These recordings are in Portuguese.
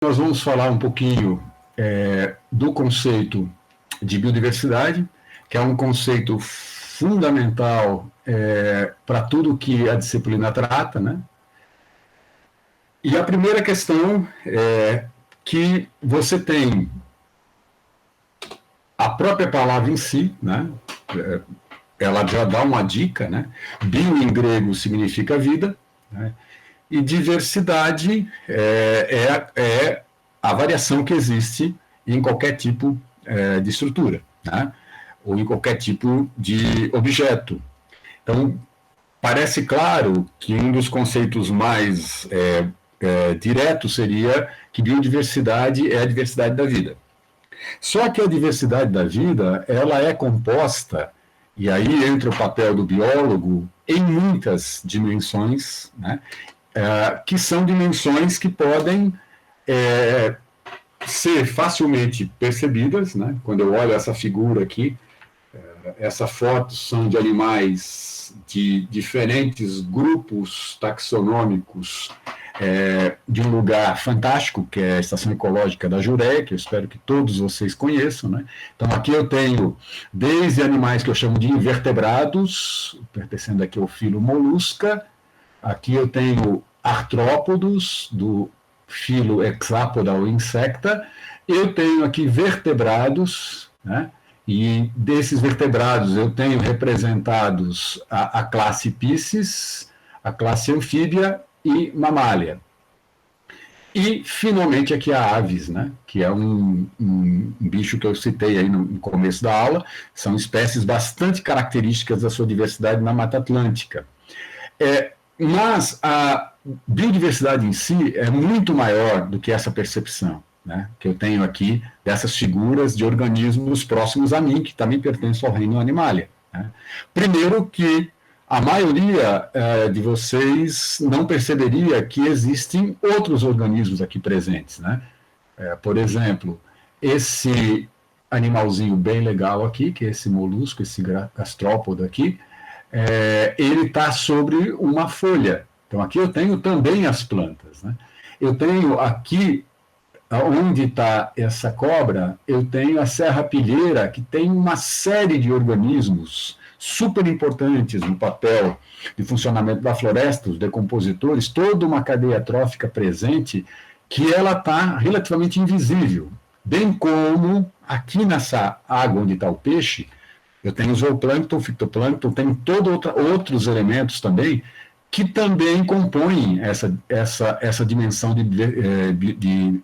Nós vamos falar um pouquinho do conceito de biodiversidade, que é um conceito fundamental para tudo que a disciplina trata, né? E a primeira questão é que você tem a própria palavra em si, né? Ela já dá uma dica, né? Bio em grego significa vida, né? E diversidade é a variação que existe em qualquer tipo de estrutura, né? Ou em qualquer tipo de objeto. Então, parece claro que um dos conceitos mais diretos seria que biodiversidade é a diversidade da vida. Só que a diversidade da vida, ela é composta, e aí entra o papel do biólogo, em muitas dimensões, né? Que são dimensões que podem ser facilmente percebidas, né? Quando eu olho essa figura aqui, essa foto são de animais de diferentes grupos taxonômicos de um lugar fantástico, que é a Estação Ecológica da Juré, que eu espero que todos vocês conheçam, né? Então, aqui eu tenho desde animais que eu chamo de invertebrados, pertencendo aqui ao filo Molusca. Aqui eu tenho artrópodos, do filo Hexapoda ou Insecta. Eu tenho aqui vertebrados, né? E desses vertebrados eu tenho representados a classe Piscis, a classe Anfíbia e Mamália. E, finalmente, aqui a aves, né? Que é um bicho que eu citei aí no começo da aula. São espécies bastante características da sua diversidade na Mata Atlântica. Mas a biodiversidade em si é muito maior do que essa percepção, né, que eu tenho aqui dessas figuras de organismos próximos a mim, que também pertencem ao reino Animalia, né. Primeiro que a maioria de vocês não perceberia que existem outros organismos aqui presentes, né. Por exemplo, esse animalzinho bem legal aqui, que é esse molusco, esse gastrópodo aqui, ele está sobre uma folha. Então, aqui eu tenho também as plantas, né? Eu tenho aqui, onde está essa cobra, eu tenho a serrapilheira, que tem uma série de organismos super importantes no papel de funcionamento da floresta, os decompositores, toda uma cadeia trófica presente, que ela está relativamente invisível. Bem como aqui nessa água onde está o peixe, eu tenho zooplâncton, fitoplâncton, tenho outros elementos também que também compõem essa dimensão de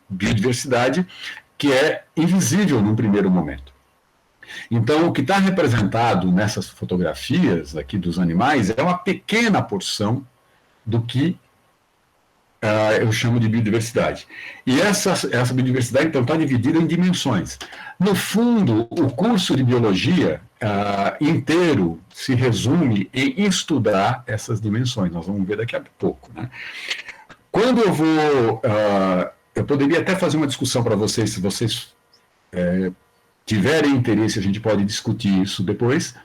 biodiversidade que é invisível num primeiro momento. Então, o que está representado nessas fotografias aqui dos animais é uma pequena porção do que eu chamo de biodiversidade. E essa biodiversidade, então, está dividida em dimensões. No fundo, o curso de biologia inteiro se resume em estudar essas dimensões. Nós vamos ver daqui a pouco, né? Quando eu vou... eu poderia até fazer uma discussão para vocês, se vocês tiverem interesse, a gente pode discutir isso depois.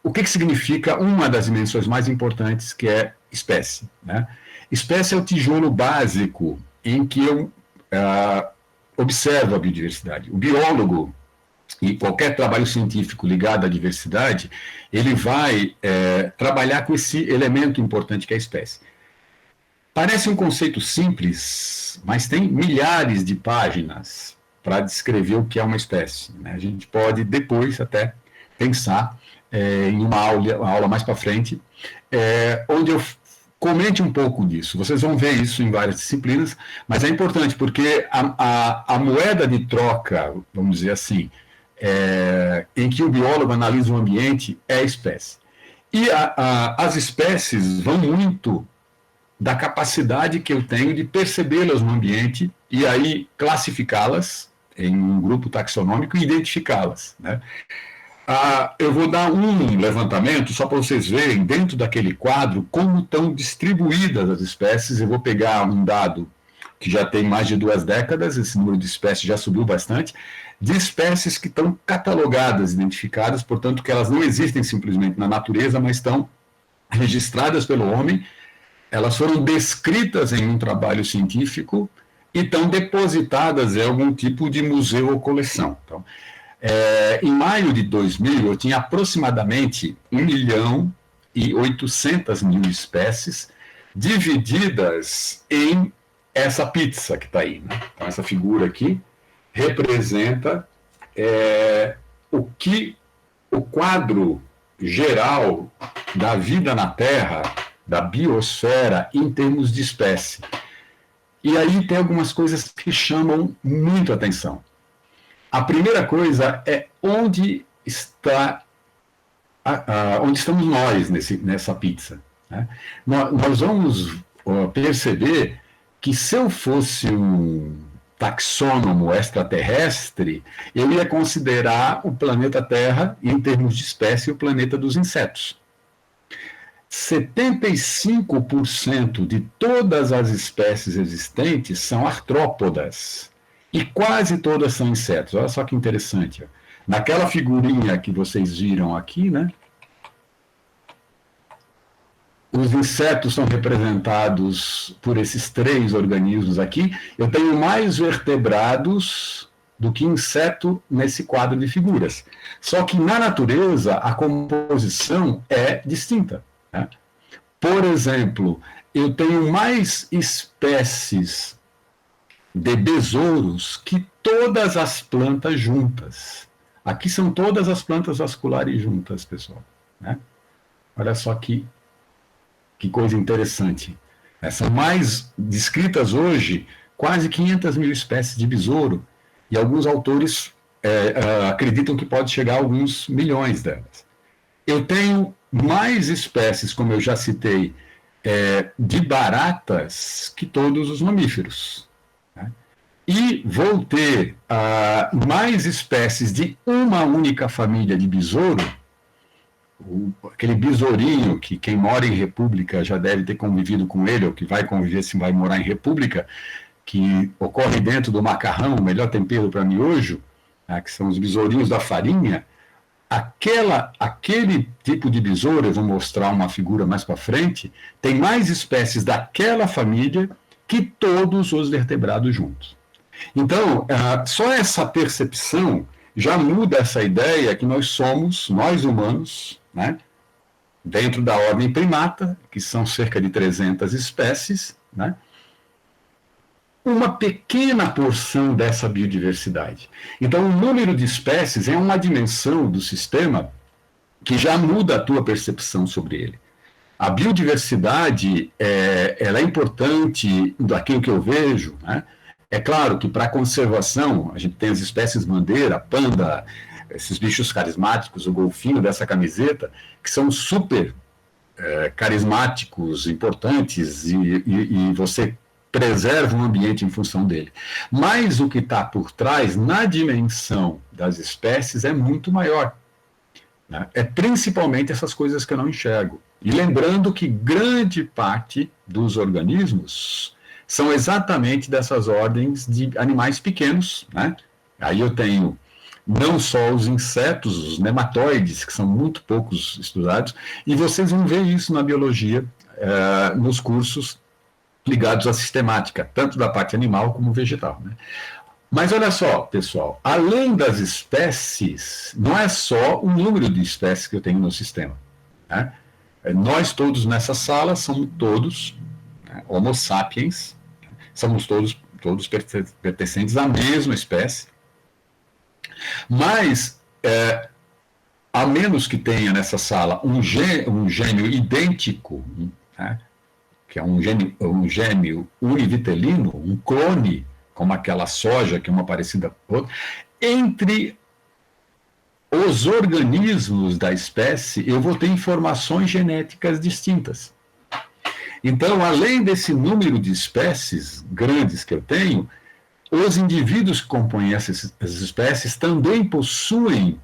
O que significa uma das dimensões mais importantes, que é espécie, né? Espécie é o tijolo básico em que eu observo a biodiversidade. O biólogo e qualquer trabalho científico ligado à diversidade, ele vai trabalhar com esse elemento importante que é a espécie. Parece um conceito simples, mas tem milhares de páginas para descrever o que é uma espécie, né? A gente pode depois até pensar em uma aula mais para frente, onde eu comente um pouco disso. Vocês vão ver isso em várias disciplinas, mas é importante porque a moeda de troca, vamos dizer assim, em que o biólogo analisa o ambiente é a espécie. E as espécies vão muito da capacidade que eu tenho de percebê-las no ambiente e aí classificá-las em um grupo taxonômico e identificá-las, né? Eu vou dar um levantamento só para vocês verem dentro daquele quadro como estão distribuídas as espécies. Eu vou pegar um dado que já tem mais de 2 décadas, esse número de espécies já subiu bastante, de espécies que estão catalogadas, identificadas, portanto que elas não existem simplesmente na natureza, mas estão registradas pelo homem. Elas foram descritas em um trabalho científico e estão depositadas em algum tipo de museu ou coleção. Então, em maio de 2000, eu tinha aproximadamente 1.800.000 espécies divididas em essa pizza que está aí. Né? Então, essa figura aqui representa o quadro geral da vida na Terra, da biosfera, em termos de espécie. E aí tem algumas coisas que chamam muito a atenção. A primeira coisa é onde estamos nós nessa pizza. Né? Nós vamos perceber que se eu fosse um taxônomo extraterrestre, eu ia considerar o planeta Terra, em termos de espécie, o planeta dos insetos. 75% de todas as espécies existentes são artrópodas. E quase todas são insetos. Olha só que interessante. Naquela figurinha que vocês viram aqui, né? Os insetos são representados por esses 3 organismos aqui. Eu tenho mais vertebrados do que inseto nesse quadro de figuras. Só que na natureza a composição é distinta. Né? Por exemplo, eu tenho mais espécies de besouros que todas as plantas juntas. Aqui são todas as plantas vasculares juntas, pessoal. Né? Olha só que coisa interessante. São mais descritas hoje quase 500.000 espécies de besouro, e alguns autores acreditam que pode chegar a alguns milhões delas. Eu tenho mais espécies, como eu já citei, de baratas que todos os mamíferos. Né? E vou ter mais espécies de uma única família de besouro, aquele besourinho que quem mora em república já deve ter convivido com ele, ou que vai conviver se vai morar em república, que ocorre dentro do macarrão, o melhor tempero para miojo, né, que são os besourinhos da farinha. Aquele tipo de besouro, eu vou mostrar uma figura mais para frente, tem mais espécies daquela família que todos os vertebrados juntos. Então, só essa percepção já muda essa ideia que nós somos, nós humanos, né, dentro da ordem primata, que são cerca de 300 espécies, né, uma pequena porção dessa biodiversidade. Então, o número de espécies é uma dimensão do sistema que já muda a tua percepção sobre ele. A biodiversidade ela é importante daquilo que eu vejo, né? É claro que para a conservação, a gente tem as espécies bandeira, panda, esses bichos carismáticos, o golfinho dessa camiseta, que são super carismáticos, importantes, e você preserva o ambiente em função dele. Mas o que está por trás, na dimensão das espécies, é muito maior. Né? É principalmente essas coisas que eu não enxergo. E lembrando que grande parte dos organismos são exatamente dessas ordens de animais pequenos. Né? Aí eu tenho não só os insetos, os nematóides, que são muito poucos estudados, e vocês vão ver isso na biologia, nos cursos ligados à sistemática, tanto da parte animal como vegetal. Né? Mas olha só, pessoal, além das espécies, não é só o número de espécies que eu tenho no sistema. Né? Nós todos nessa sala somos todos Homo sapiens, somos todos pertencentes à mesma espécie, mas a menos que tenha nessa sala um gênio idêntico, né, que é um gêmeo univitelino, um clone, como aquela soja, que é uma parecida com outra, entre os organismos da espécie, eu vou ter informações genéticas distintas. Então, além desse número de espécies grandes que eu tenho, os indivíduos que compõem essas espécies também possuem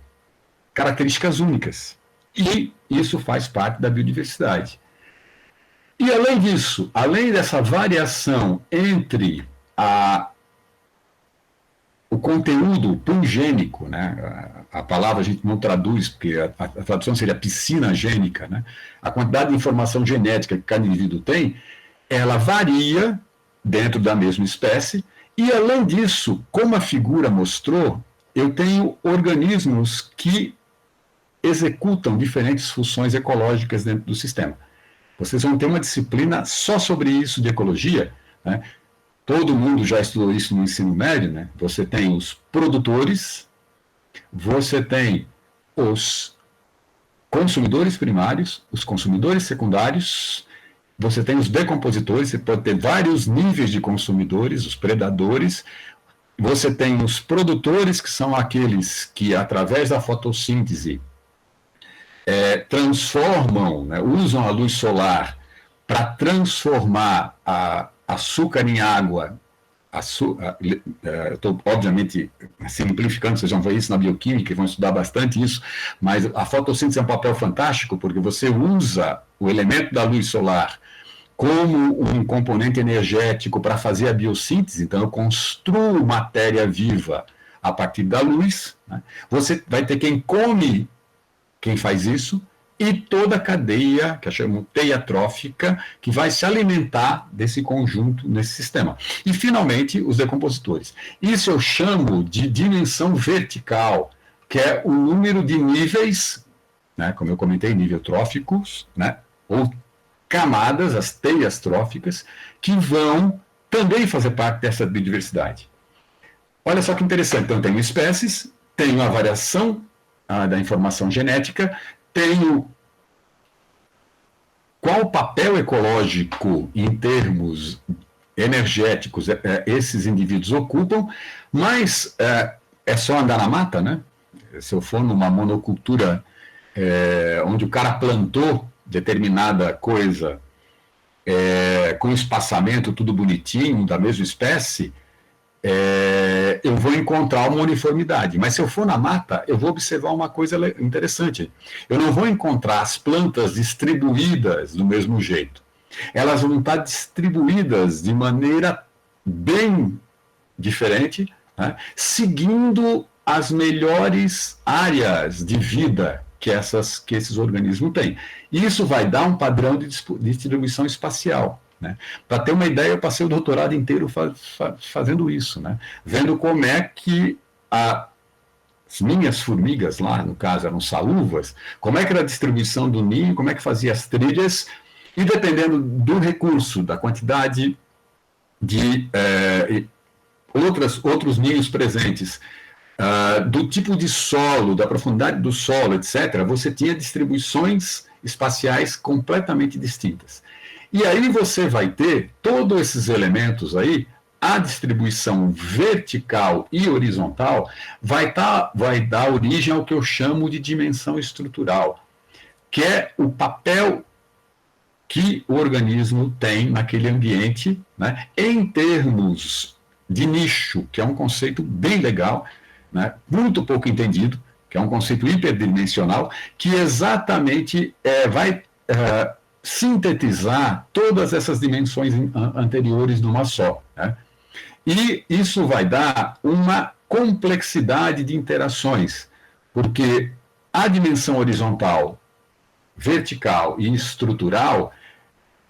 características únicas. E isso faz parte da biodiversidade. E além disso, além dessa variação entre o conteúdo pungênico, né? A palavra a gente não traduz, porque a tradução seria piscina gênica, né? A quantidade de informação genética que cada indivíduo tem, ela varia dentro da mesma espécie, E, além disso, como a figura mostrou, eu tenho organismos que executam diferentes funções ecológicas dentro do sistema. Vocês vão ter uma disciplina só sobre isso de ecologia, né? Todo mundo já estudou isso no ensino médio, né? Você tem os produtores, você tem os consumidores primários, os consumidores secundários, você tem os decompositores, você pode ter vários níveis de consumidores, os predadores, você tem os produtores, que são aqueles que, através da fotossíntese, transformam, né, usam a luz solar para transformar açúcar em água. Estou, obviamente, simplificando, vocês vão ver isso na bioquímica, vão estudar bastante isso, mas a fotossíntese é um papel fantástico, porque você usa o elemento da luz solar como um componente energético para fazer a biossíntese, então eu construo matéria viva a partir da luz, né? Você vai ter quem faz isso, e toda a cadeia, que eu chamo teia trófica, que vai se alimentar desse conjunto, nesse sistema. E, finalmente, os decompositores. Isso eu chamo de dimensão vertical, que é o número de níveis, né, como eu comentei, nível tróficos, né, ou camadas, as teias tróficas, que vão também fazer parte dessa biodiversidade. Olha só que interessante. Então, eu tenho espécies, tenho a variação da informação genética, tenho qual o papel ecológico em termos energéticos esses indivíduos ocupam, mas é só andar na mata, né? Se eu for numa monocultura onde o cara plantou determinada coisa com espaçamento, tudo bonitinho, da mesma espécie, eu vou encontrar uma uniformidade. Mas se eu for na mata, eu vou observar uma coisa interessante. Eu não vou encontrar as plantas distribuídas do mesmo jeito. Elas vão estar distribuídas de maneira bem diferente, né, seguindo as melhores áreas de vida que esses organismos têm. E isso vai dar um padrão de distribuição espacial. Né? Para ter uma ideia, eu passei o doutorado inteiro fazendo isso, né? Vendo como é que as minhas formigas lá, no caso eram saluvas, como é que era a distribuição do ninho, como é que fazia as trilhas, e dependendo do recurso, da quantidade de outros ninhos presentes, do tipo de solo, da profundidade do solo, etc., você tinha distribuições espaciais completamente distintas. E aí você vai ter todos esses elementos aí, a distribuição vertical e horizontal vai dar origem ao que eu chamo de dimensão estrutural, que é o papel que o organismo tem naquele ambiente, né, em termos de nicho, que é um conceito bem legal, né, muito pouco entendido, que é um conceito hiperdimensional, que exatamente vai sintetizar todas essas dimensões anteriores numa só, né? E isso vai dar uma complexidade de interações, porque a dimensão horizontal, vertical e estrutural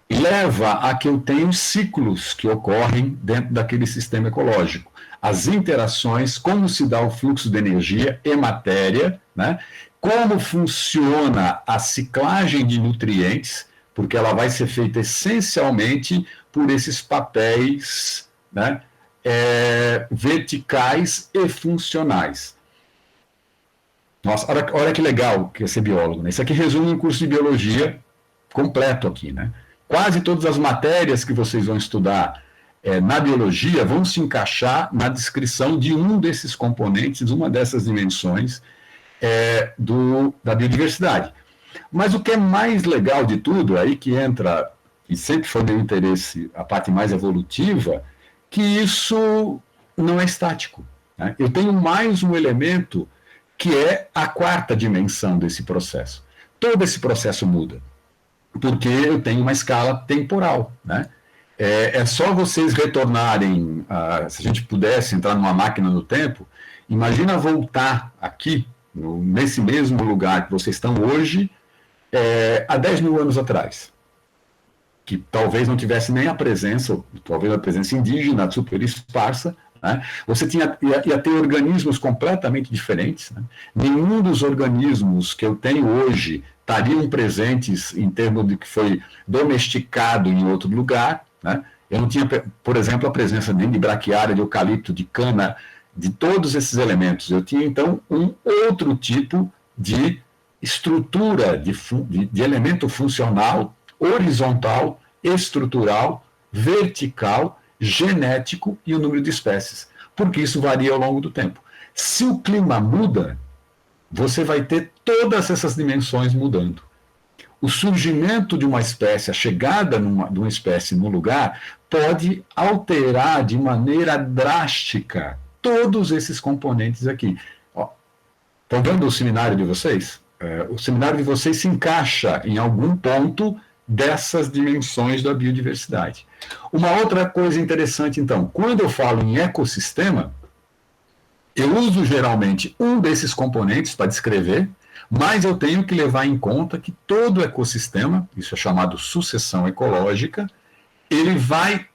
leva a que eu tenho ciclos que ocorrem dentro daquele sistema ecológico. As interações, como se dá o fluxo de energia e matéria, né? Como funciona a ciclagem de nutrientes, porque ela vai ser feita essencialmente por esses papéis, né, verticais e funcionais. Nossa, olha que legal que é ser biólogo, né? Isso aqui resume um curso de biologia completo aqui, né? Quase todas as matérias que vocês vão estudar na biologia vão se encaixar na descrição de um desses componentes, uma dessas dimensões da biodiversidade. Mas o que é mais legal de tudo, aí que entra, e sempre foi meu interesse, a parte mais evolutiva, que isso não é estático, né? Eu tenho mais um elemento que é a quarta dimensão desse processo. Todo esse processo muda, porque eu tenho uma escala temporal, né? É só vocês retornarem, se a gente pudesse entrar numa máquina do tempo, imagina voltar aqui, nesse mesmo lugar que vocês estão hoje, há 10 mil anos atrás. que talvez não tivesse nem a presença, ou talvez a presença indígena super esparsa, né? Você ia ter organismos completamente diferentes. Né? Nenhum dos organismos que eu tenho hoje estariam presentes em termos de que foi domesticado em outro lugar. Né? Eu não tinha, por exemplo, a presença nem de braquiária, de eucalipto, de cana, de todos esses elementos. Eu tinha, então, um outro tipo de estrutura, de elemento funcional, horizontal, estrutural, vertical, genético e o número de espécies, porque isso varia ao longo do tempo. Se o clima muda, você vai ter todas essas dimensões mudando. O surgimento de uma espécie, a chegada de uma espécie no lugar, pode alterar de maneira drástica todos esses componentes aqui. Estão vendo o seminário de vocês? O seminário de vocês se encaixa em algum ponto dessas dimensões da biodiversidade. Uma outra coisa interessante, então, quando eu falo em ecossistema, eu uso geralmente um desses componentes para descrever, mas eu tenho que levar em conta que todo ecossistema, isso é chamado sucessão ecológica, ele vai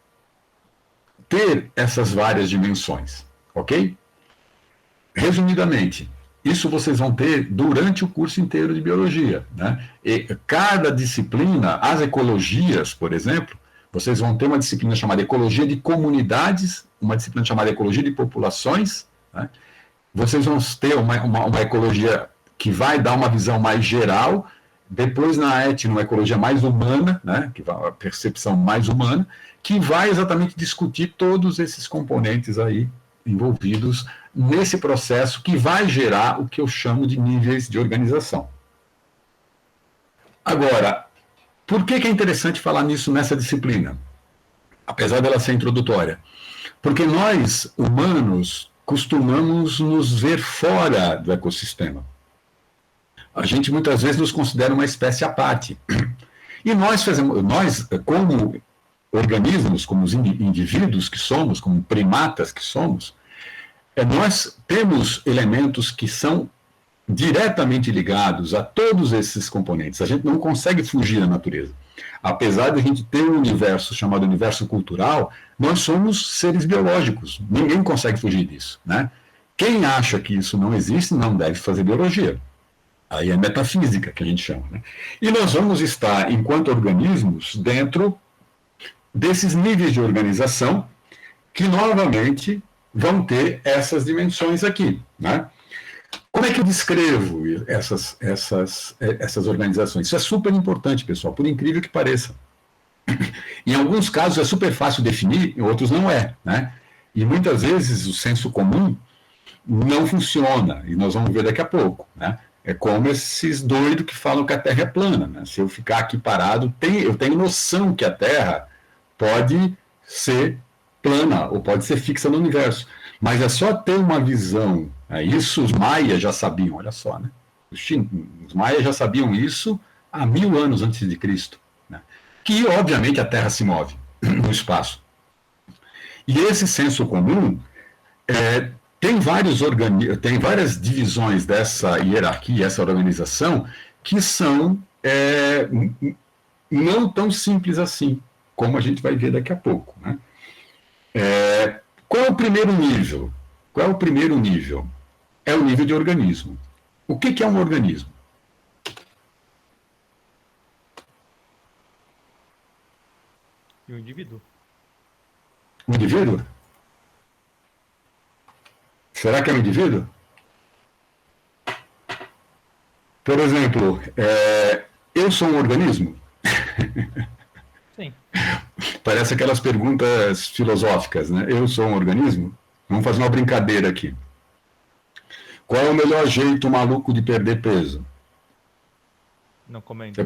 ter essas várias dimensões, ok? Resumidamente, isso vocês vão ter durante o curso inteiro de biologia. Né? E cada disciplina, as ecologias, por exemplo, vocês vão ter uma disciplina chamada Ecologia de Comunidades, uma disciplina chamada Ecologia de Populações. Né? Vocês vão ter uma ecologia que vai dar uma visão mais geral, depois na etno, uma ecologia mais humana, né? Que vai a percepção mais humana, que vai exatamente discutir todos esses componentes aí envolvidos nesse processo que vai gerar o que eu chamo de níveis de organização. Agora, por que é interessante falar nisso nessa disciplina? Apesar dela ser introdutória. Porque nós, humanos, costumamos nos ver fora do ecossistema. A gente muitas vezes nos considera uma espécie à parte. E nós, como organismos, como os indivíduos que somos, como primatas que somos, nós temos elementos que são diretamente ligados a todos esses componentes. A gente não consegue fugir da natureza. Apesar de a gente ter um universo chamado universo cultural, nós somos seres biológicos. Ninguém consegue fugir disso. Né? Quem acha que isso não existe, não deve fazer biologia. Aí é metafísica que a gente chama. Né? E nós vamos estar, enquanto organismos, dentro desses níveis de organização que, novamente, vão ter essas dimensões aqui. Né? Como é que eu descrevo essas organizações? Isso é super importante, pessoal, por incrível que pareça. Em alguns casos é super fácil definir, em outros não é. Né? E muitas vezes o senso comum não funciona, e nós vamos ver daqui a pouco. Né? É como esses doidos que falam que a Terra é plana. Né? Se eu ficar aqui parado, eu tenho noção que a Terra pode ser plana ou pode ser fixa no universo. Mas é só ter uma visão. Isso os maias já sabiam, olha só. Né? Os maias já sabiam isso há 1000 anos antes de Cristo. Né? Que, obviamente, a Terra se move no espaço. E esse senso comum tem várias divisões dessa hierarquia, essa organização, que são não tão simples assim, como a gente vai ver daqui a pouco. Né? Qual é o primeiro nível? Qual é o primeiro nível? É o nível de organismo. O que é um organismo? E o indivíduo? Um indivíduo? Será que é um indivíduo? Por exemplo, eu sou um organismo? Sim. Parece aquelas perguntas filosóficas, né? Eu sou um organismo? Vamos fazer uma brincadeira aqui. Qual é o melhor jeito maluco de perder peso? Não comendo.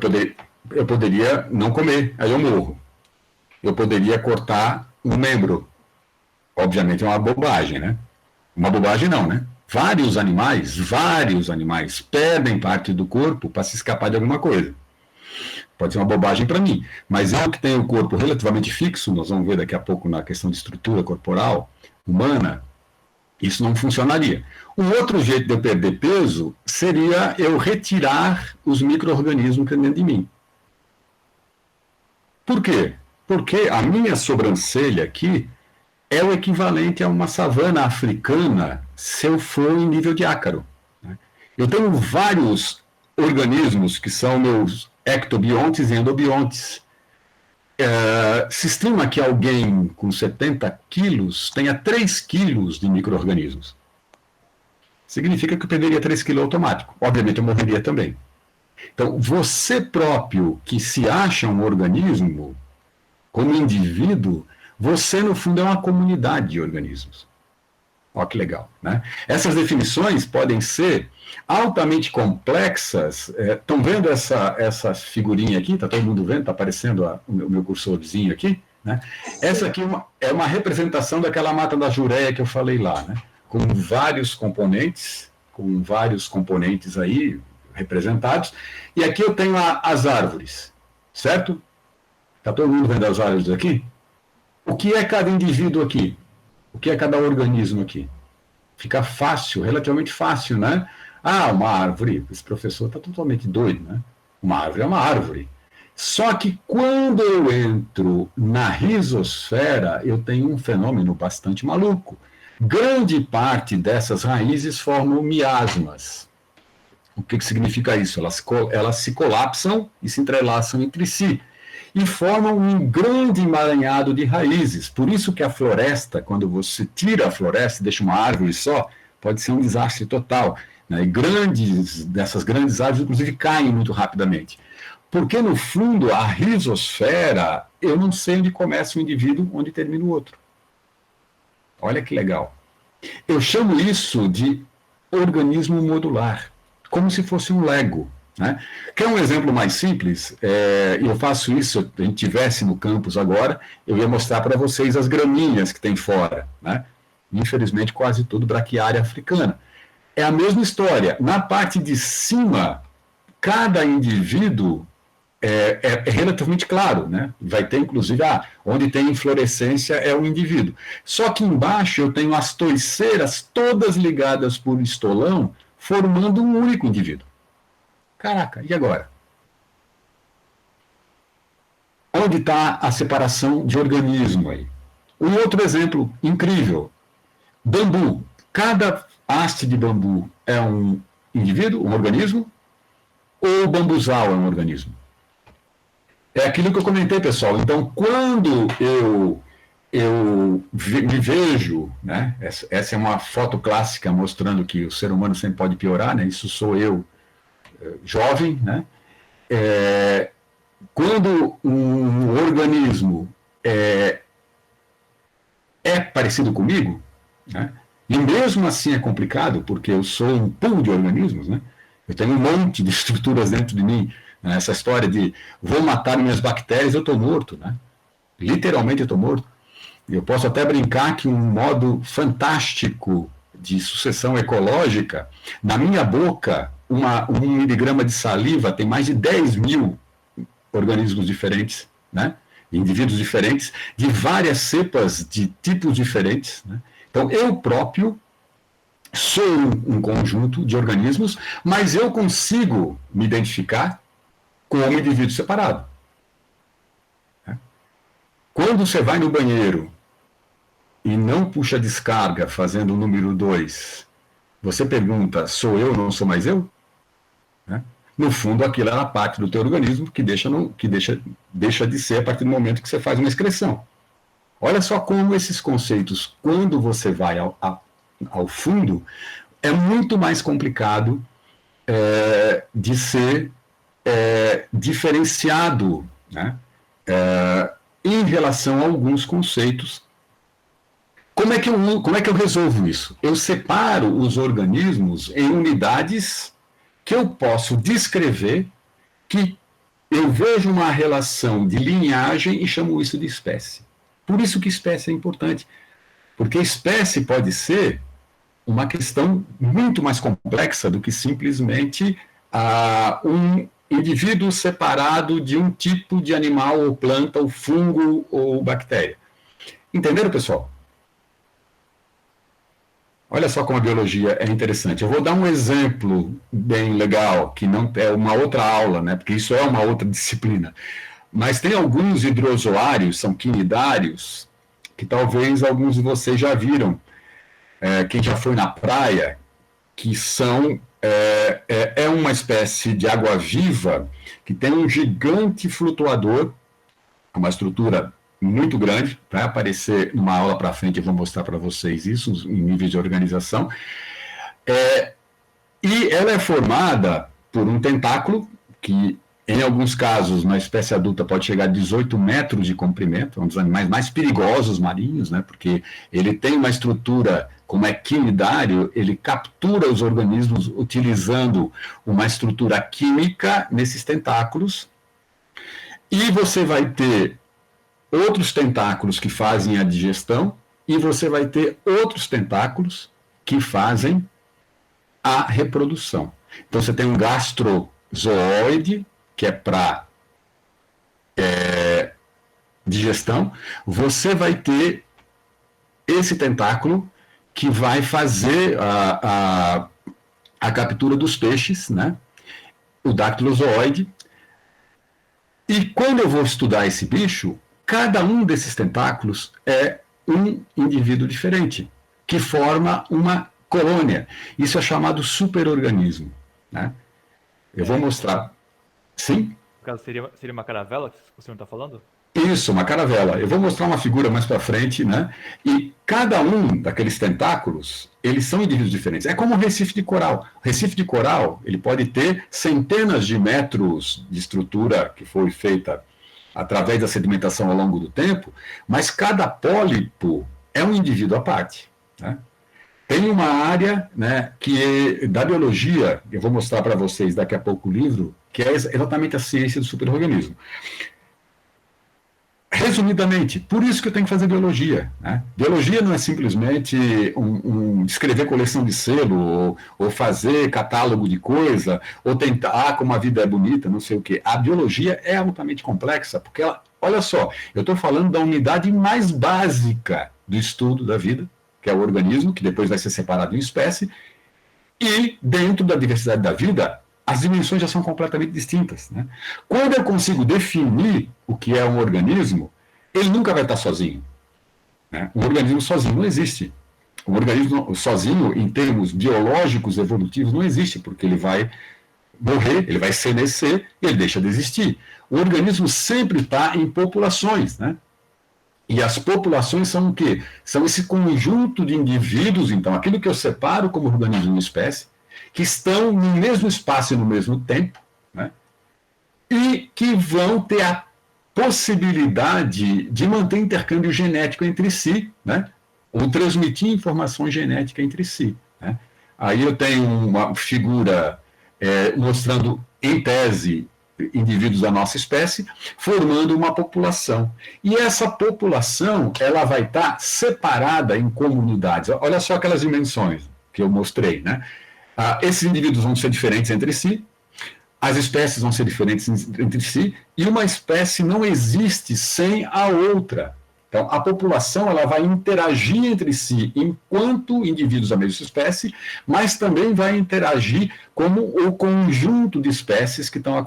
Eu poderia não comer, aí eu morro. Eu poderia cortar um membro. Obviamente é uma bobagem, né? Uma bobagem não, né? Vários animais perdem parte do corpo para se escapar de alguma coisa. Pode ser uma bobagem para mim, mas eu que tenho o corpo relativamente fixo, nós vamos ver daqui a pouco na questão de estrutura corporal humana, isso não funcionaria. Um outro jeito de eu perder peso seria eu retirar os micro-organismos que tem dentro de mim. Por quê? Porque a minha sobrancelha aqui é o equivalente a uma savana africana se eu for em nível de ácaro. Né? Eu tenho vários organismos que são meus ectobiontes e endobiontes. Se estima que alguém com 70 quilos tenha 3 quilos de micro-organismos. Significa que eu perderia 3 quilos automático. Obviamente eu morreria também. Então, você próprio que se acha um organismo, como indivíduo, você, no fundo, é uma comunidade de organismos. Olha que legal, né? Essas definições podem ser altamente complexas. Estão vendo essa figurinha aqui? Está todo mundo vendo? Está aparecendo o meu cursorzinho aqui? Né? Essa aqui é uma representação daquela mata da Jureia que eu falei lá, né? Com vários componentes aí representados. E aqui eu tenho as árvores, certo? Está todo mundo vendo as árvores aqui? O que é cada indivíduo aqui? O que é cada organismo aqui? Fica fácil, relativamente fácil, né? Uma árvore. Esse professor está totalmente doido, né? Uma árvore é uma árvore. Só que quando eu entro na risosfera, eu tenho um fenômeno bastante maluco. Grande parte dessas raízes formam miasmas. O que significa isso? Elas se colapsam e se entrelaçam entre si e formam um grande emaranhado de raízes. Por isso que a floresta, quando você tira a floresta e deixa uma árvore só, pode ser um desastre total. Né? E dessas grandes árvores, inclusive, caem muito rapidamente. Porque, no fundo, a risosfera, eu não sei onde começa um indivíduo, onde termina o outro. Olha que legal. Eu chamo isso de organismo modular, como se fosse um Lego. Né? Quer um exemplo mais simples? Eu faço isso, se a gente estivesse no campus agora, eu ia mostrar para vocês as graminhas que tem fora. Né? Infelizmente, quase tudo braquiária africana. É a mesma história. Na parte de cima, cada indivíduo é relativamente claro. Né? Vai ter, inclusive, onde tem inflorescência é um indivíduo. Só que embaixo eu tenho as toiceiras todas ligadas por estolão, formando um único indivíduo. Caraca, e agora? Onde está a separação de organismo aí? Um outro exemplo incrível. Bambu. Cada haste de bambu é um indivíduo, um organismo, ou o bambuzal é um organismo? É aquilo que eu comentei, pessoal. Então, quando eu me vejo, né? Essa é uma foto clássica mostrando que o ser humano sempre pode piorar, né? Isso sou eu, jovem, né? Quando um organismo é parecido comigo, né? E mesmo assim é complicado, porque eu sou um pool de organismos, né? Eu tenho um monte de estruturas dentro de mim. Né? Essa história de vou matar minhas bactérias, eu estou morto, né? Literalmente eu estou morto. Eu posso até brincar que um modo fantástico de sucessão ecológica, na minha boca, 1 miligrama de saliva tem mais de 10 mil organismos diferentes, né? Indivíduos diferentes, de várias cepas de tipos diferentes. Né? Então, eu próprio sou um conjunto de organismos, mas eu consigo me identificar como um indivíduo separado. Né? Quando você vai no banheiro e não puxa a descarga fazendo o número 2, você pergunta, sou eu, não sou mais eu? Né? No fundo, aquilo é uma parte do teu organismo que deixa de ser a partir do momento que você faz uma excreção. Olha só como esses conceitos, quando você vai ao fundo, é muito mais complicado de ser diferenciado, né? Em relação a alguns conceitos. Como é que eu resolvo isso? Eu separo os organismos em unidades que eu posso descrever, que eu vejo uma relação de linhagem e chamo isso de espécie. Por isso que espécie é importante, porque espécie pode ser uma questão muito mais complexa do que simplesmente um indivíduo separado de um tipo de animal, ou planta, ou fungo, ou bactéria. Entenderam, pessoal? Olha só como a biologia é interessante. Eu vou dar um exemplo bem legal, que não é uma outra aula, né? Porque isso é uma outra disciplina. Mas tem alguns hidrozoários, são quinidários, que talvez alguns de vocês já viram, quem já foi na praia, que são uma espécie de água-viva que tem um gigante flutuador, uma estrutura muito grande, vai aparecer numa aula para frente, eu vou mostrar para vocês isso, em níveis de organização, e ela é formada por um tentáculo que, em alguns casos, na espécie adulta, pode chegar a 18 metros de comprimento, é um dos animais mais perigosos marinhos, né, porque ele tem uma estrutura, como é quinidário, ele captura os organismos utilizando uma estrutura química nesses tentáculos, e você vai ter outros tentáculos que fazem a digestão, e você vai ter outros tentáculos que fazem a reprodução. Então, você tem um gastrozoóide, que é para digestão, você vai ter esse tentáculo que vai fazer a captura dos peixes, né? O dactilozoide. E quando eu vou estudar esse bicho, cada um desses tentáculos é um indivíduo diferente, que forma uma colônia. Isso é chamado superorganismo, né? Eu vou mostrar. Sim? No caso, seria uma caravela que o senhor está falando? Isso, uma caravela. Eu vou mostrar uma figura mais para frente, né? E cada um daqueles tentáculos, eles são indivíduos diferentes. É como um recife de coral. O recife de coral, ele pode ter centenas de metros de estrutura que foi feita através da sedimentação ao longo do tempo, mas cada pólipo é um indivíduo à parte, né? Tem uma área, né, que é da biologia, eu vou mostrar para vocês daqui a pouco o livro, que é exatamente a ciência do superorganismo. Resumidamente, por isso que eu tenho que fazer biologia, né? Biologia não é simplesmente descrever coleção de selo, ou fazer catálogo de coisa, ou tentar como a vida é bonita, não sei o quê. A biologia é altamente complexa, porque ela, olha só, eu estou falando da unidade mais básica do estudo da vida, que é o organismo, que depois vai ser separado em espécie, e dentro da diversidade da vida, as dimensões já são completamente distintas, né? Quando eu consigo definir o que é um organismo, ele nunca vai estar sozinho, né? Um organismo sozinho não existe. Um organismo sozinho, em termos biológicos, evolutivos, não existe, porque ele vai morrer, ele vai senescer e ele deixa de existir. O organismo sempre está em populações, né? E as populações são o quê? São esse conjunto de indivíduos, então, aquilo que eu separo como organismo e espécie, que estão no mesmo espaço e no mesmo tempo, né? E que vão ter a possibilidade de manter intercâmbio genético entre si, né? Ou transmitir informação genética entre si, né? Aí eu tenho uma figura mostrando, em tese, indivíduos da nossa espécie, formando uma população. E essa população, ela vai estar separada em comunidades. Olha só aquelas dimensões que eu mostrei, né? Esses indivíduos vão ser diferentes entre si, as espécies vão ser diferentes entre si, e uma espécie não existe sem a outra. Então, a população ela vai interagir entre si enquanto indivíduos da mesma espécie, mas também vai interagir como o conjunto de espécies que estão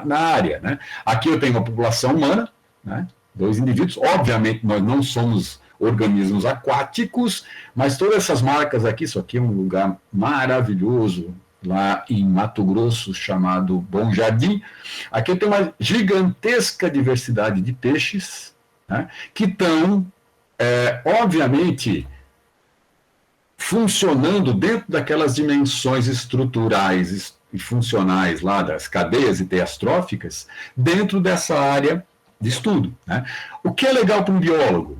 na área, né? Aqui eu tenho uma população humana, né? 2 indivíduos. Obviamente, nós não somos organismos aquáticos, mas todas essas marcas aqui, isso aqui é um lugar maravilhoso, lá em Mato Grosso, chamado Bom Jardim. Aqui tem uma gigantesca diversidade de peixes, né, que estão, obviamente, funcionando dentro daquelas dimensões estruturais e funcionais lá das cadeias e teias tróficas, dentro dessa área de estudo, né? O que é legal para um biólogo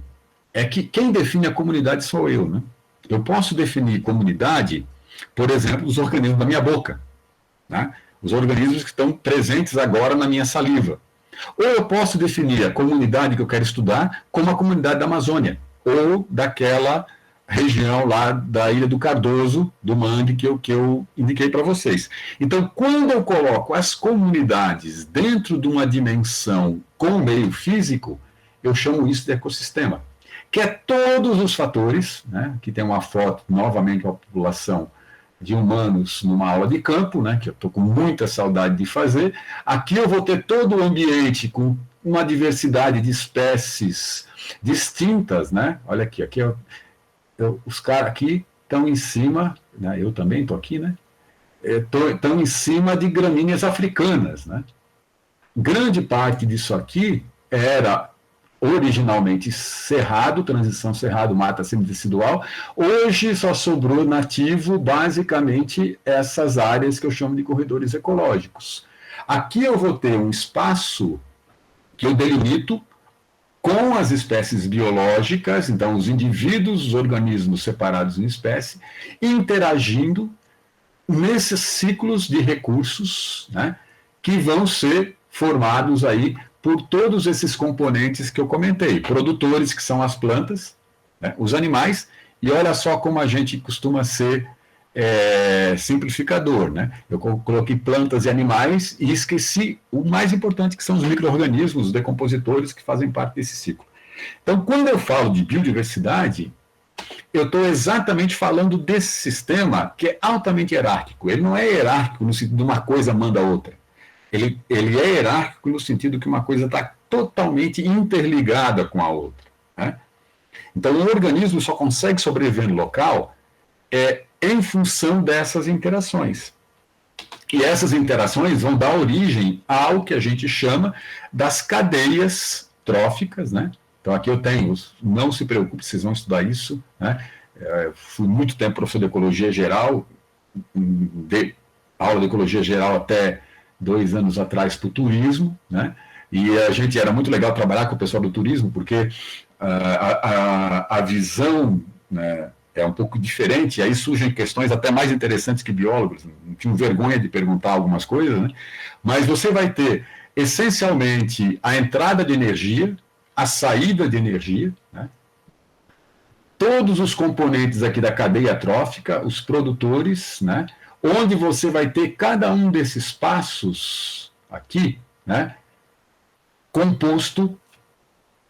é que quem define a comunidade sou eu, né? Eu posso definir comunidade, por exemplo, os organismos da minha boca, né? Os organismos que estão presentes agora na minha saliva. Ou eu posso definir a comunidade que eu quero estudar como a comunidade da Amazônia, ou daquela região lá da Ilha do Cardoso, do Mangue, que eu indiquei para vocês. Então, quando eu coloco as comunidades dentro de uma dimensão com o meio físico, eu chamo isso de ecossistema, que é todos os fatores, né? Aqui tem uma foto, novamente, uma população de humanos numa aula de campo, né, que eu estou com muita saudade de fazer. Aqui eu vou ter todo o ambiente com uma diversidade de espécies distintas, né? Olha aqui, os caras aqui estão em cima, né, eu também estou aqui, né? Estão em cima de gramíneas africanas, né? Grande parte disso aqui era originalmente cerrado, transição cerrado, mata semidecidual. Hoje só sobrou nativo, basicamente, essas áreas que eu chamo de corredores ecológicos. Aqui eu vou ter um espaço que eu delimito com as espécies biológicas, então os indivíduos, os organismos separados em espécie, interagindo nesses ciclos de recursos, né, que vão ser formados aí por todos esses componentes que eu comentei, produtores, que são as plantas, né, os animais, e olha só como a gente costuma ser simplificador, né? Eu coloquei plantas e animais e esqueci o mais importante, que são os micro-organismos, os decompositores, que fazem parte desse ciclo. Então, quando eu falo de biodiversidade, eu estou exatamente falando desse sistema que é altamente hierárquico. Ele não é hierárquico no sentido de uma coisa manda a outra. Ele é hierárquico no sentido que uma coisa está totalmente interligada com a outra, né? Então, o organismo só consegue sobreviver no local em função dessas interações. E essas interações vão dar origem ao que a gente chama das cadeias tróficas, né? Então, aqui eu tenho, não se preocupe, vocês vão estudar isso, né? Fui muito tempo professor de ecologia geral, dei aula de ecologia geral até 2 anos atrás para o turismo, né? E a gente, era muito legal trabalhar com o pessoal do turismo, porque a visão, né, é um pouco diferente, e aí surgem questões até mais interessantes que biólogos, não tinham vergonha de perguntar algumas coisas, né? Mas você vai ter, essencialmente, a entrada de energia, a saída de energia, né? Todos os componentes aqui da cadeia trófica, os produtores, né? Onde você vai ter cada um desses passos aqui, né? Composto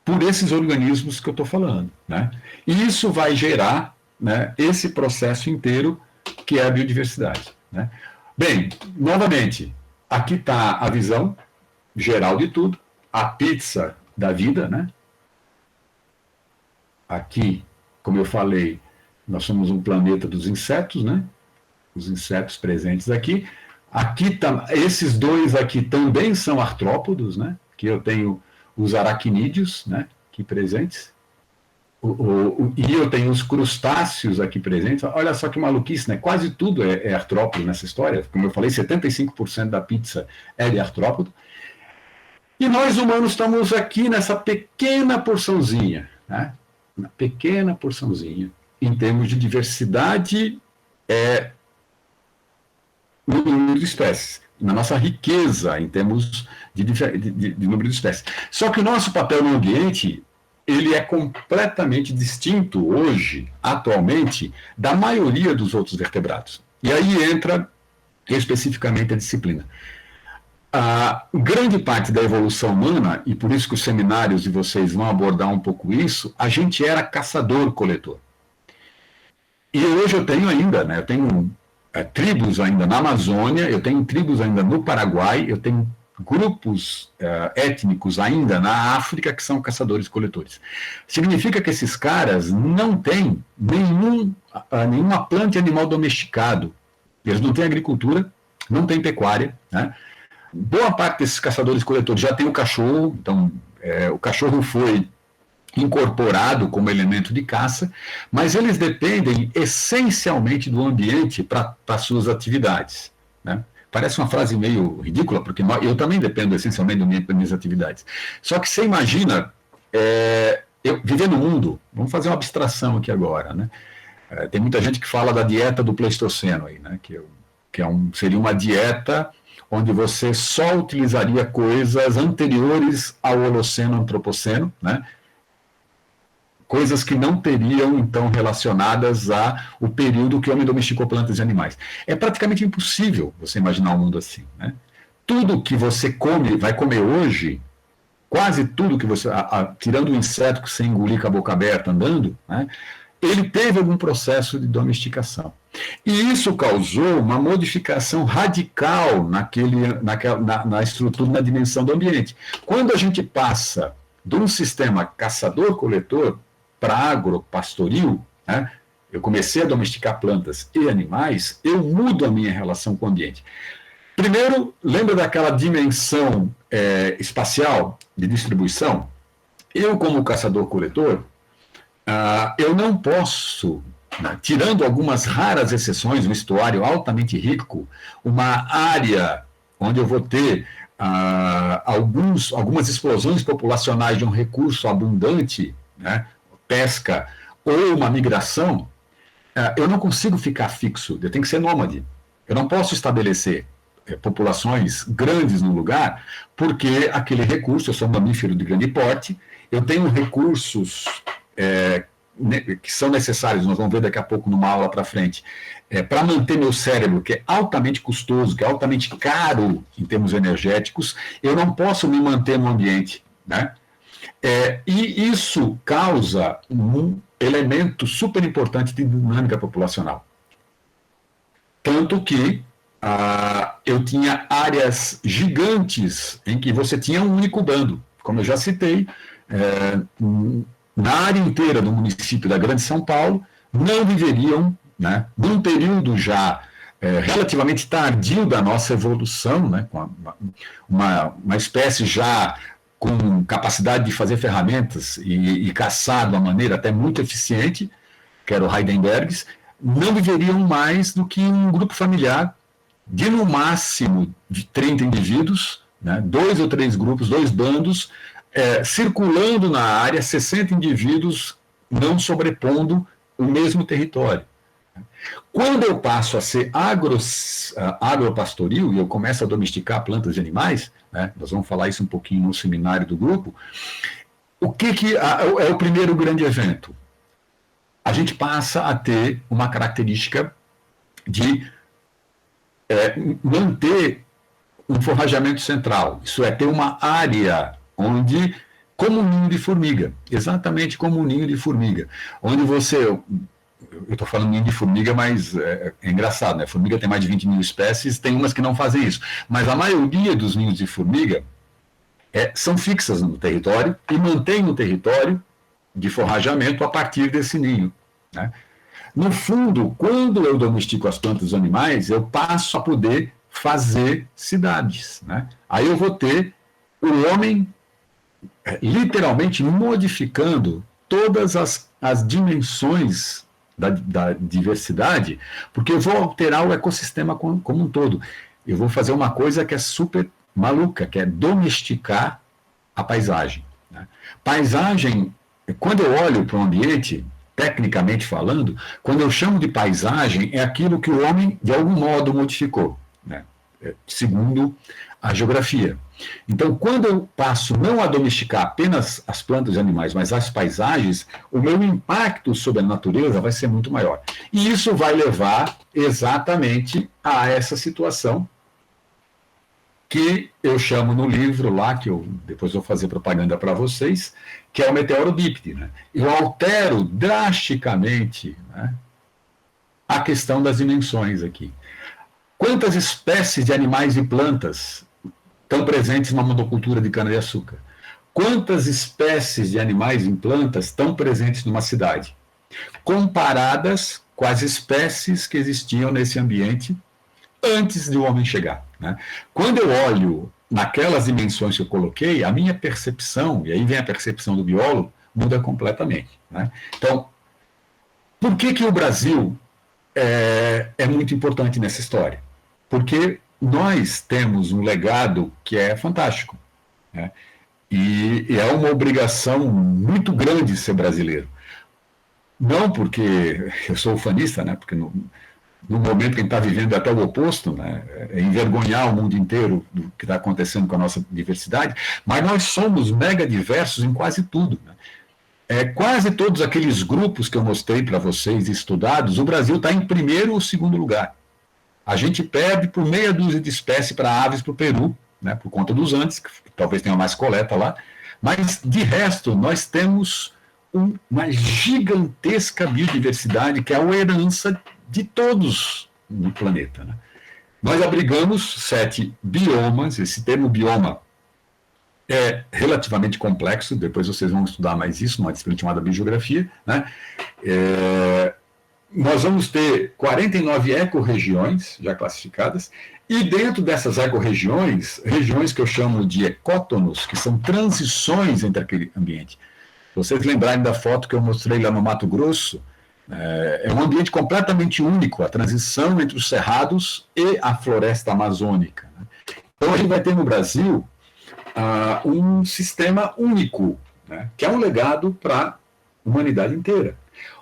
por esses organismos que eu estou falando, né? E isso vai gerar, né, esse processo inteiro que é a biodiversidade, né? Bem, novamente, aqui está a visão geral de tudo, a pizza da vida, né? Aqui, como eu falei, nós somos um planeta dos insetos, né? Os insetos presentes aqui. Aqui tá, esses dois aqui também são artrópodos, né? Que eu tenho os aracnídeos, né? Aqui presentes. E eu tenho os crustáceos aqui presentes. Olha só que maluquice, né? Quase tudo é artrópodo nessa história. Como eu falei, 75% da pizza é de artrópodo. E nós humanos estamos aqui nessa pequena porçãozinha, né? Uma pequena porçãozinha, em termos de diversidade no número de espécies, na nossa riqueza em termos de número de espécies. Só que o nosso papel no ambiente, ele é completamente distinto hoje, atualmente, da maioria dos outros vertebrados. E aí entra especificamente a disciplina. A grande parte da evolução humana, e por isso que os seminários de vocês vão abordar um pouco isso, a gente era caçador-coletor. E hoje eu tenho ainda, né, eu tenho tribos ainda na Amazônia, eu tenho tribos ainda no Paraguai, eu tenho grupos étnicos ainda na África que são caçadores-coletores. Significa que esses caras não têm nenhuma planta e animal domesticado. Eles não têm agricultura, não têm pecuária, né? Boa parte desses caçadores-coletores já tem o cachorro, então o cachorro foi incorporado como elemento de caça, mas eles dependem essencialmente do ambiente para suas atividades, né? Parece uma frase meio ridícula, porque eu também dependo essencialmente do ambiente para minhas atividades. Só que você imagina, eu viver no mundo, vamos fazer uma abstração aqui agora, né? Tem muita gente que fala da dieta do Pleistoceno aí, né? Seria uma dieta onde você só utilizaria coisas anteriores ao Holoceno, Antropoceno, né? Coisas que não teriam, então, relacionadas ao período que o homem domesticou plantas e animais. É praticamente impossível você imaginar um mundo assim, né? Tudo que você vai comer hoje, quase tudo que você, tirando o inseto que você engolir com a boca aberta andando, né? ele teve algum processo de domesticação. E isso causou uma modificação radical na estrutura, na dimensão do ambiente. Quando a gente passa de um sistema caçador-coletor para agropastoril, né, eu comecei a domesticar plantas e animais, eu mudo a minha relação com o ambiente. Primeiro, lembra daquela dimensão espacial de distribuição? Eu, como caçador-coletor, eu não posso, né, tirando algumas raras exceções, um estuário altamente rico, uma área onde eu vou ter algumas explosões populacionais de um recurso abundante, né, pesca, ou uma migração, eu não consigo ficar fixo, eu tenho que ser nômade. Eu não posso estabelecer populações grandes no lugar, porque aquele recurso, eu sou um mamífero de grande porte, eu tenho recursos que são necessários, nós vamos ver daqui a pouco numa aula para frente, para manter meu cérebro, que é altamente custoso, que é altamente caro em termos energéticos, eu não posso me manter no ambiente, né? E isso causa um elemento super importante de dinâmica populacional. Tanto que eu tinha áreas gigantes em que você tinha um único bando. Como eu já citei, na área inteira do município da Grande São Paulo, não viveriam, né, num período já relativamente tardio da nossa evolução, né, com uma espécie já com capacidade de fazer ferramentas e caçar de uma maneira até muito eficiente, que era o Heidenbergs, não viveriam mais do que um grupo familiar de, no máximo, de 30 indivíduos, né, 2 ou 3 grupos, 2 bandos, circulando na área, 60 indivíduos não sobrepondo o mesmo território. Quando eu passo a ser agropastoril e eu começo a domesticar plantas e animais, né, nós vamos falar isso um pouquinho no seminário do grupo, o que é o primeiro grande evento? A gente passa a ter uma característica de manter um forrajamento central, isso é, ter uma área onde, como um ninho de formiga, exatamente como um ninho de formiga, onde você, eu estou falando ninho de formiga, mas é engraçado, né? A formiga tem mais de 20 mil espécies, tem umas que não fazem isso, mas a maioria dos ninhos de formiga são fixas no território e mantêm o território de forrajamento a partir desse ninho, né? No fundo, quando eu domestico as plantas e os animais, eu passo a poder fazer cidades, né? Aí eu vou ter o homem literalmente modificando todas as dimensões da diversidade, porque eu vou alterar o ecossistema como um todo. Eu vou fazer uma coisa que é super maluca, que é domesticar a paisagem, né? Paisagem, quando eu olho para o ambiente, tecnicamente falando, quando eu chamo de paisagem, é aquilo que o homem, de algum modo, modificou, né, segundo a geografia. Então, quando eu passo não a domesticar apenas as plantas e animais, mas as paisagens, o meu impacto sobre a natureza vai ser muito maior. E isso vai levar exatamente a essa situação que eu chamo no livro lá, que eu depois vou fazer propaganda para vocês, que é o meteoro bípede, né? Eu altero drasticamente, né, a questão das dimensões aqui. Quantas espécies de animais e plantas estão presentes na monocultura de cana-de-açúcar? Quantas espécies de animais e plantas estão presentes numa cidade? Comparadas com as espécies que existiam nesse ambiente antes de o homem chegar, né? Quando eu olho naquelas dimensões que eu coloquei, a minha percepção, e aí vem a percepção do biólogo, muda completamente, né? Então, por que o Brasil é muito importante nessa história? Porque nós temos um legado que é fantástico, né? E é uma obrigação muito grande ser brasileiro. Não porque eu sou ufanista, né? Porque no momento que a gente está vivendo é até o oposto, né? É envergonhar o mundo inteiro do que está acontecendo com a nossa diversidade, mas nós somos mega diversos em quase tudo, né? Quase todos aqueles grupos que eu mostrei para vocês estudados, o Brasil está em primeiro ou segundo lugar. A gente perde por meia dúzia de espécies para aves para o Peru, né? Por conta dos Andes, que talvez tenha mais coleta lá, mas de resto nós temos uma gigantesca biodiversidade, que é uma herança de todos no planeta, né? Nós abrigamos 7 biomas. Esse termo bioma é relativamente complexo, depois vocês vão estudar mais isso, numa disciplina chamada biogeografia, né? Nós vamos ter 49 ecorregiões já classificadas, e dentro dessas ecorregiões, regiões que eu chamo de ecótonos, que são transições entre aquele ambiente. Se vocês lembrarem da foto que eu mostrei lá no Mato Grosso, é um ambiente completamente único, a transição entre os cerrados e a floresta amazônica, né? Então a gente vai ter no Brasil um sistema único, né, que é um legado para a humanidade inteira.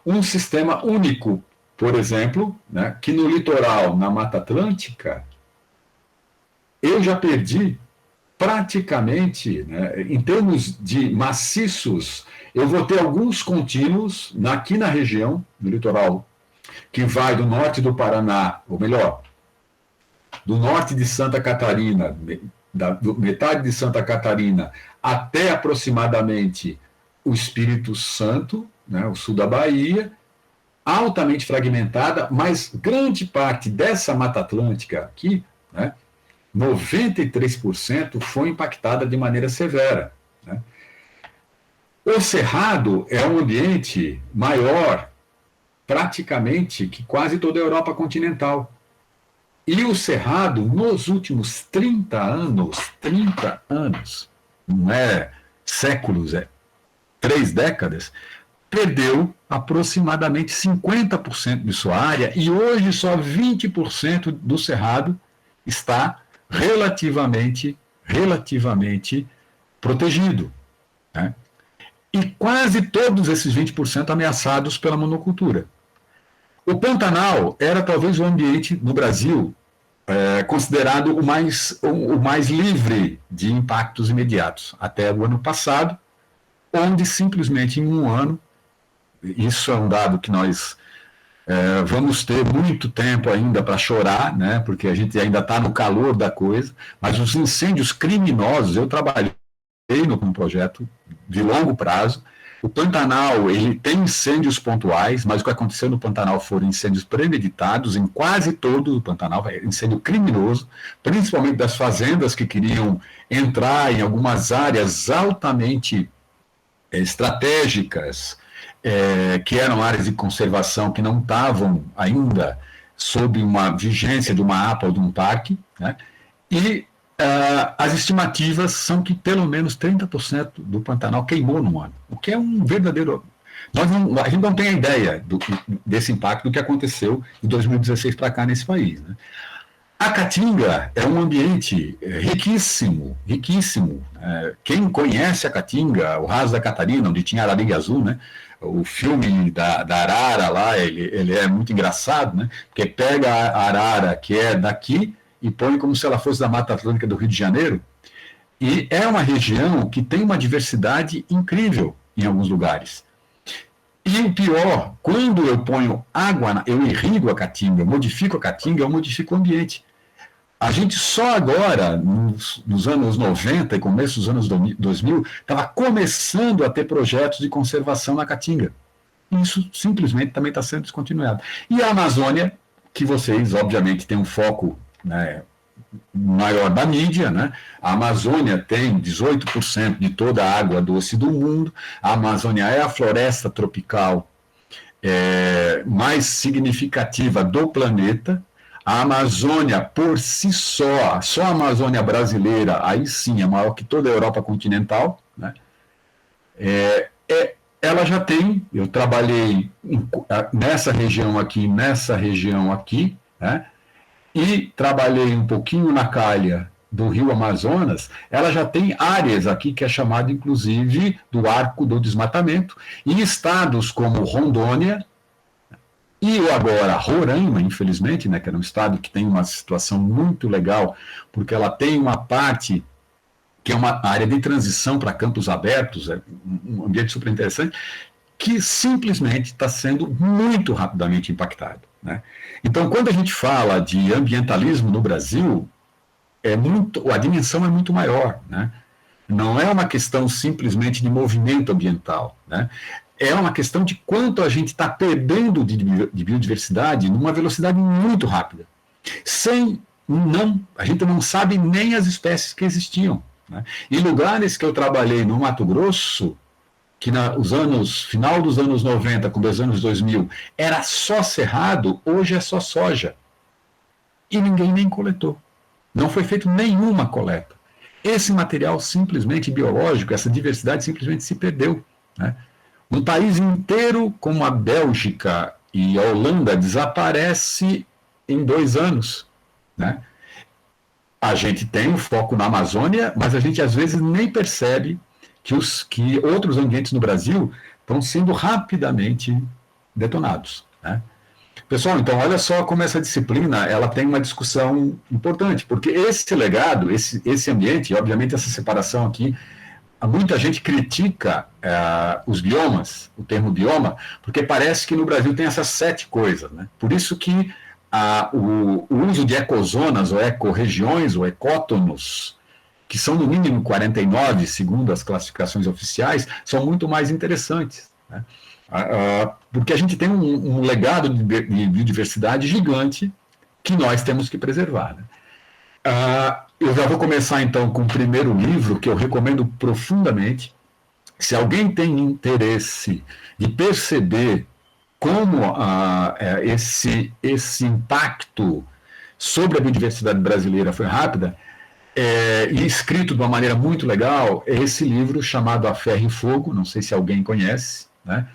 Um sistema único, por exemplo, né, que no litoral, na Mata Atlântica, eu já perdi praticamente, né, em termos de maciços, eu vou ter alguns contínuos aqui na região, no litoral, que vai do norte do Paraná, ou melhor, do norte de Santa Catarina, metade de Santa Catarina até aproximadamente o Espírito Santo, né, o sul da Bahia, altamente fragmentada, mas grande parte dessa Mata Atlântica aqui, né, 93% foi impactada de maneira severa, né? O Cerrado é um ambiente maior, praticamente, que quase toda a Europa continental. E o Cerrado, nos últimos 30 anos, não é séculos, é 3 décadas, perdeu aproximadamente 50% de sua área, e hoje só 20% do Cerrado está relativamente protegido, né? E quase todos esses 20% ameaçados pela monocultura. O Pantanal era talvez o ambiente no Brasil considerado o mais livre de impactos imediatos, até o ano passado, onde simplesmente em um ano, isso é um dado que nós vamos ter muito tempo ainda para chorar, né, porque a gente ainda está no calor da coisa, mas os incêndios criminosos, eu trabalhei num projeto de longo prazo. O Pantanal, ele tem incêndios pontuais, mas o que aconteceu no Pantanal foram incêndios premeditados, em quase todo o Pantanal, incêndio criminoso, principalmente das fazendas que queriam entrar em algumas áreas altamente estratégicas, que eram áreas de conservação que não estavam ainda sob uma vigência de uma APA ou de um parque, né? E as estimativas são que pelo menos 30% do Pantanal queimou no ano, o que é um verdadeiro... a gente não tem a ideia desse impacto do que aconteceu de 2016 para cá nesse país, né? A Caatinga é um ambiente riquíssimo. Quem conhece a Caatinga, o Raso da Catarina, onde tinha Araringa Azul, né? O filme da arara lá, ele é muito engraçado, né? Porque pega a arara que é daqui e põe como se ela fosse da Mata Atlântica do Rio de Janeiro, e é uma região que tem uma diversidade incrível em alguns lugares. E o pior, quando eu ponho água, eu irrigo a Caatinga, eu modifico a Caatinga, eu modifico o ambiente. A gente só agora, nos anos 90 e começo dos anos 2000, estava começando a ter projetos de conservação na Caatinga. Isso simplesmente também está sendo descontinuado. E a Amazônia, que vocês, obviamente, têm um foco, né, maior da mídia, né? A Amazônia tem 18% de toda a água doce do mundo. A Amazônia é a floresta tropical mais significativa do planeta. A Amazônia, por si só a Amazônia brasileira, aí sim, é maior que toda a Europa continental, né? Ela já tem, eu trabalhei nessa região aqui, né? E trabalhei um pouquinho na calha do Rio Amazonas. Ela já tem áreas aqui que é chamada, inclusive, do arco do desmatamento, e estados como Rondônia e agora Roraima, infelizmente, né, que era um estado que tem uma situação muito legal, porque ela tem uma parte que é uma área de transição para campos abertos, é um ambiente super interessante, que simplesmente está sendo muito rapidamente impactado, né? Então, quando a gente fala de ambientalismo no Brasil, a dimensão é muito maior, né? Não é uma questão simplesmente de movimento ambiental, né? é uma questão de quanto a gente está perdendo de biodiversidade numa velocidade muito rápida. A gente não sabe nem as espécies que existiam. Né? Em lugares que eu trabalhei no Mato Grosso, que final dos anos 90, com os anos 2000, era só cerrado, hoje é só soja. E ninguém nem coletou. Não foi feita nenhuma coleta. Esse material simplesmente biológico, essa diversidade simplesmente se perdeu. Né? Um país inteiro como a Bélgica e a Holanda desaparece em 2 anos. Né? A gente tem um foco na Amazônia, mas a gente às vezes nem percebe que outros ambientes no Brasil estão sendo rapidamente detonados. Né? Pessoal, então olha só como essa disciplina ela tem uma discussão importante, porque esse legado, esse ambiente, obviamente essa separação aqui, muita gente critica os biomas, o termo bioma, porque parece que no Brasil tem essas 7 coisas. Né? Por isso que o uso de ecozonas ou ecorregiões ou ecótonos, que são no mínimo 49, segundo as classificações oficiais, são muito mais interessantes. Né? Porque a gente tem um legado de biodiversidade gigante que nós temos que preservar. Né? Eu já vou começar então com o primeiro livro que eu recomendo profundamente. Se alguém tem interesse de perceber como esse impacto sobre a biodiversidade brasileira foi rápida, e escrito de uma maneira muito legal, é esse livro chamado A Ferro e Fogo, não sei se alguém conhece, né?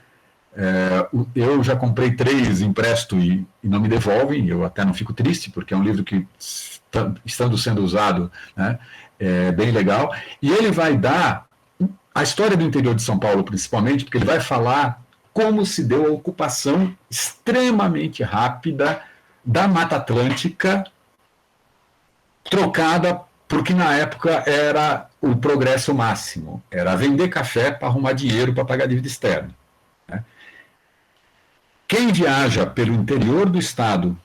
Eu já comprei 3, empresto e não me devolvem, eu até não fico triste, porque é um livro que, estando sendo usado, né, é bem legal, e ele vai dar a história do interior de São Paulo, principalmente, porque ele vai falar como se deu a ocupação extremamente rápida da Mata Atlântica, trocada porque na época era o progresso máximo, era vender café para arrumar dinheiro para pagar dívida externa. Né? Quem viaja pelo interior do estado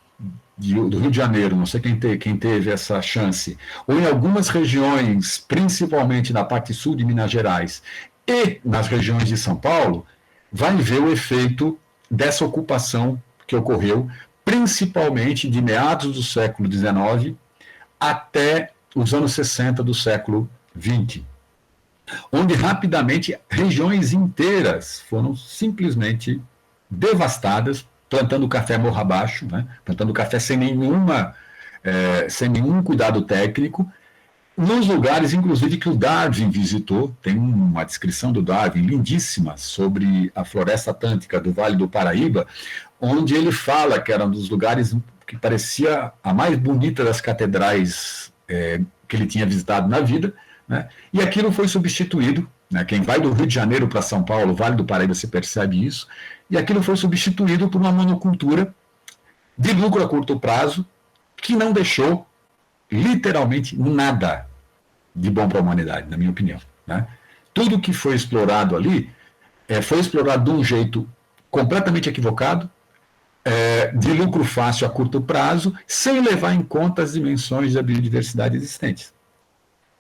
do Rio de Janeiro, não sei quem teve essa chance, ou em algumas regiões, principalmente na parte sul de Minas Gerais e nas regiões de São Paulo, vai ver o efeito dessa ocupação que ocorreu, principalmente de meados do século XIX até os anos 60 do século XX, onde rapidamente regiões inteiras foram simplesmente devastadas, plantando café morro abaixo, né? Plantando café sem nenhum cuidado técnico, nos lugares, inclusive, que o Darwin visitou. Tem uma descrição do Darwin lindíssima sobre a floresta atlântica do Vale do Paraíba, onde ele fala que era um dos lugares que parecia a mais bonita das catedrais que ele tinha visitado na vida, né? E aquilo foi substituído, né? Quem vai do Rio de Janeiro para São Paulo, Vale do Paraíba, se percebe isso, e aquilo foi substituído por uma monocultura de lucro a curto prazo, que não deixou literalmente nada de bom para a humanidade, na minha opinião. Né? Tudo que foi explorado ali foi explorado de um jeito completamente equivocado, de lucro fácil a curto prazo, sem levar em conta as dimensões da biodiversidade existentes.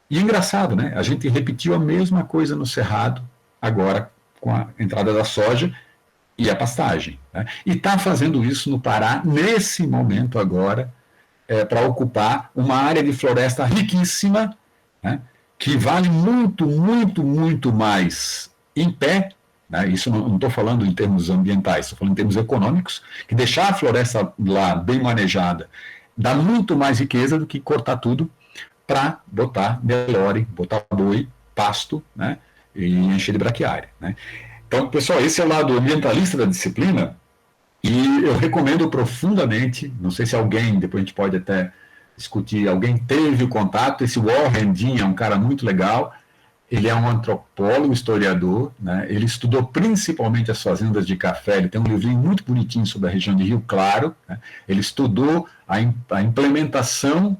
E é engraçado, né? A gente repetiu a mesma coisa no Cerrado, agora com a entrada da soja e a pastagem. Né? E está fazendo isso no Pará, nesse momento agora, para ocupar uma área de floresta riquíssima, né? Que vale muito, muito, muito mais em pé. Né? Isso não estou falando em termos ambientais, estou falando em termos econômicos, que deixar a floresta lá bem manejada dá muito mais riqueza do que cortar tudo para botar Nelore, botar boi, pasto, né? E encher de braquiária. Né? Então, pessoal, esse é o lado ambientalista da disciplina, e eu recomendo profundamente, não sei se alguém, depois a gente pode até discutir, alguém teve o contato, esse Warren Dean é um cara muito legal. Ele é um antropólogo, historiador, né? Ele estudou principalmente as fazendas de café, ele tem um livrinho muito bonitinho sobre a região de Rio Claro, né? Ele estudou a implementação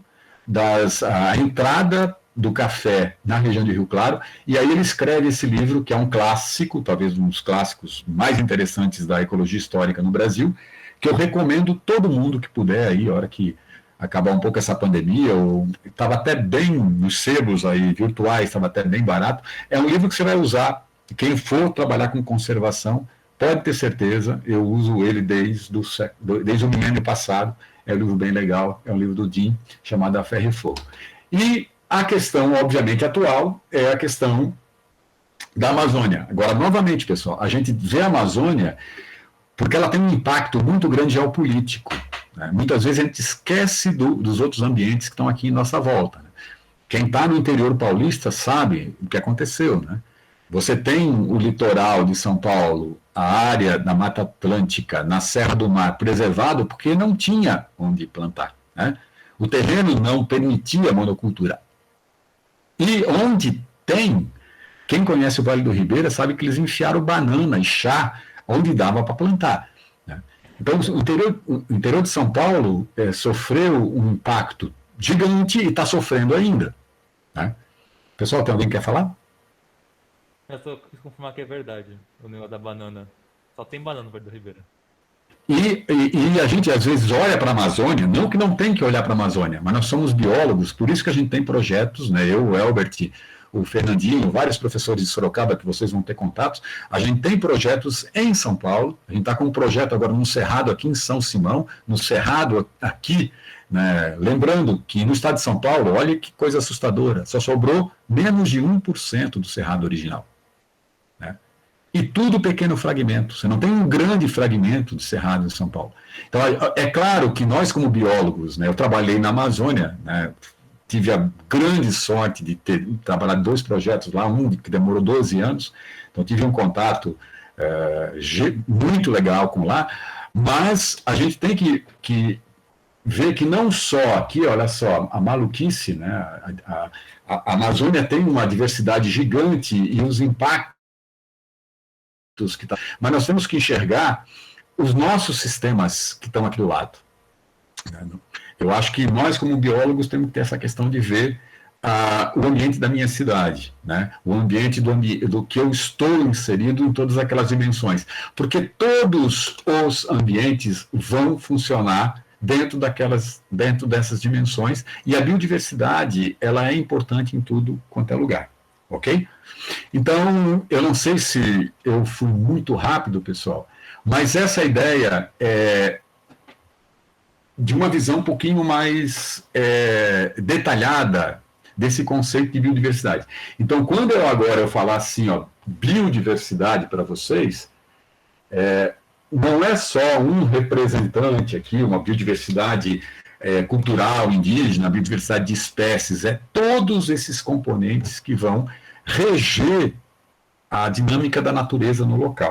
a entrada do café na região de Rio Claro, e aí ele escreve esse livro, que é um clássico, talvez um dos clássicos mais interessantes da ecologia histórica no Brasil, que eu recomendo todo mundo que puder aí, a hora que acabar um pouco essa pandemia, estava até bem nos sebos aí virtuais, estava até bem barato. É um livro que você vai usar Quem for trabalhar com conservação, pode ter certeza, eu uso ele desde o milênio passado, é um livro bem legal, é um livro do Jim, chamado A Ferro e Fogo. E a questão, obviamente, atual é a questão da Amazônia. Agora, novamente, pessoal, a gente vê a Amazônia porque ela tem um impacto muito grande geopolítico. Né? Muitas vezes a gente esquece dos outros ambientes que estão aqui em nossa volta. Né? Quem está no interior paulista sabe o que aconteceu. Né? Você tem o litoral de São Paulo, a área da Mata Atlântica, na Serra do Mar, preservado porque não tinha onde plantar. Né? O terreno não permitia monocultura. E onde tem, quem conhece o Vale do Ribeira sabe que eles enfiaram banana e chá onde dava para plantar. Né? Então, o interior de São Paulo sofreu um impacto gigante e está sofrendo ainda. Né? Pessoal, tem alguém que quer falar? Eu só quis confirmar que é verdade, o negócio da banana. Só tem banana no Vale do Ribeira. E a gente às vezes olha para a Amazônia, não que não tem que olhar para a Amazônia, mas nós somos biólogos, por isso que a gente tem projetos, né? Eu, o Elbert, o Fernandinho, vários professores de Sorocaba que vocês vão ter contatos, a gente tem projetos em São Paulo, a gente está com um projeto agora no Cerrado aqui em São Simão, no Cerrado aqui, né? Lembrando que no estado de São Paulo, olha que coisa assustadora, só sobrou menos de 1% do Cerrado original. Né? E tudo pequeno fragmento. Você não tem um grande fragmento de cerrado em São Paulo. Então, é claro que nós, como biólogos, né, eu trabalhei na Amazônia, né, tive a grande sorte de ter trabalhado 2 projetos lá, um que demorou 12 anos, então tive um contato muito legal com lá, mas a gente tem que ver que não só aqui, olha só, a maluquice, né, a Amazônia tem uma diversidade gigante e os impactos mas nós temos que enxergar os nossos sistemas que estão aqui do lado. Eu acho que nós, como biólogos, temos que ter essa questão de ver o ambiente da minha cidade, né? O ambiente do que eu estou inserido em todas aquelas dimensões. Porque todos os ambientes vão funcionar dentro dessas dimensões, e a biodiversidade ela é importante em tudo quanto é lugar. Ok? Então, eu não sei se eu fui muito rápido, pessoal, mas essa ideia é de uma visão um pouquinho mais detalhada desse conceito de biodiversidade. Então, quando eu falar assim, ó, biodiversidade para vocês, não é só um representante aqui, uma biodiversidade cultural, indígena, biodiversidade de espécies, é todos esses componentes que vão reger a dinâmica da natureza no local.